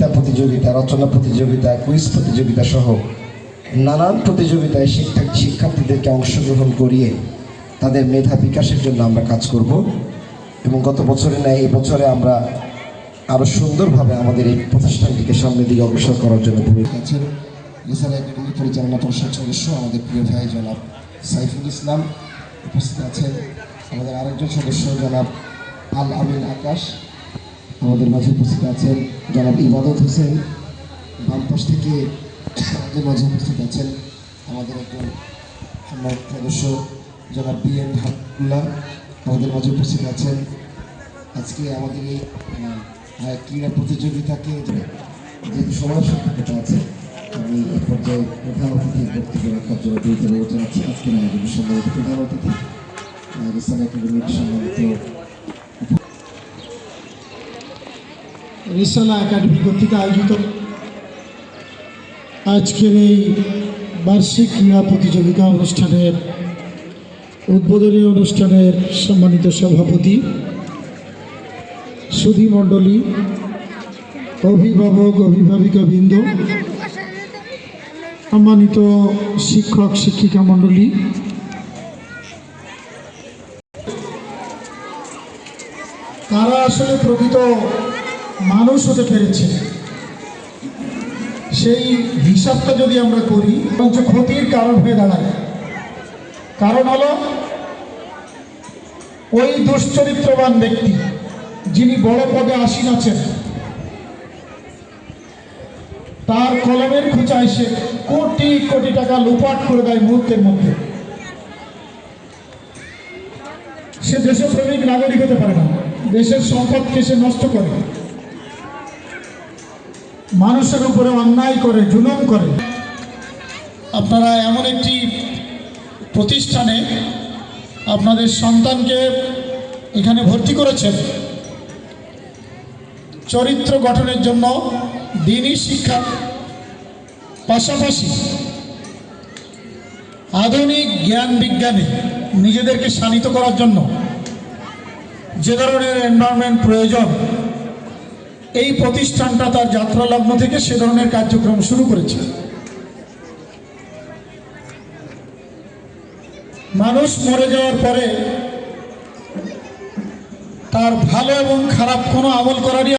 কবিতা প্রতিযোগিতা, রচনা প্রতিযোগিতা, কুইজ প্রতিযোগিতা সহ নানান প্রতিযোগিতায় শিক্ষার্থীদেরকে অংশগ্রহণ করিয়ে তাদের মেধা বিকাশের জন্য আমরা কাজ করব এবং গত বছরে ন্যায় এই বছরে আমরা আরও সুন্দরভাবে আমাদের এই প্রতিষ্ঠানটিকে সামনের দিকে অগ্রসর করার জন্য ভূমিকা আছেন রিসালা একাডেমি পরিচালনা পরিষদ সদস্য আমাদের প্রিয় ভাই জনাব সাইফুল ইসলাম, উপস্থিত আছেন আমাদের আরেকজন সদস্য জনাব আল আমিন আকাশ, আমাদের মাঝে উপস্থিত আছেন জনাব ইবাদত হোসেন, বাম পাশ থেকে আমাদের মাঝে উপস্থিত আছেন আমাদের একজন সম্মানিত সদস্য জনাব বিএন হাবুল্লাহ, আমাদের মাঝে উপস্থিত আছেন। আজকে আমাদের এই ক্রীড়া প্রতিযোগিতাকে যেহেতু সময় সংক্ষিপ্ত আছে, আমি এই পর্যায়ে প্রধান অতিথির বক্তব্য রাখার জন্য দ্রুত জানাচ্ছি আজকের আমাদের সম্মানিত প্রধান অতিথি রিসালা একাডেমির সম্মানিত রিসালা একাডেমি কর্তৃক আয়োজিত আজকের এই বার্ষিক ক্রীড়া প্রতিযোগিতা অনুষ্ঠানের উদ্বোধনী অনুষ্ঠানের সম্মানিত সভাপতি, সুধী মণ্ডলী, অভিভাবক অভিভাবিকাবৃন্দ, সম্মানিত শিক্ষক শিক্ষিকা মণ্ডলী, তারা আসলে প্রকৃত মানুষ হতে পেরেছে সেই হিসাবটা যদি আমরা করি বরঞ্চ ক্ষতির কারণ হয়ে দাঁড়ায়। কারণ হলো ওই দুশ্চরিত্রবান ব্যক্তি যিনি বড় পদে আসীন আছেন, তার কলমের খোঁচায় সে কোটি কোটি টাকা লুপাট করে দেয় মুহূর্তের মধ্যে। সে দেশপ্রেমিক নাগরিক হতে পারে না, দেশের সম্পদকে সে নষ্ট করে, মানুষের উপরে অন্যায় করে, জুলুম করে। আপনারা এমন একটি প্রতিষ্ঠানে আপনাদের সন্তানকে এখানে ভর্তি করেছেন চরিত্র গঠনের জন্য, দিনই শিক্ষা পাশাপাশি আধুনিক জ্ঞান বিজ্ঞানে নিজেদেরকে শানিত করার জন্য যে ধরনের এনভায়রনমেন্ট প্রয়োজন, এই প্রতিষ্ঠানটা তার যাত্রা লগ্ন থেকে সে ধরনের কার্যক্রম শুরু করেছে। মানুষ মরে যাওয়ার পরে তার ভালো এবং খারাপ কোনো আমল করারই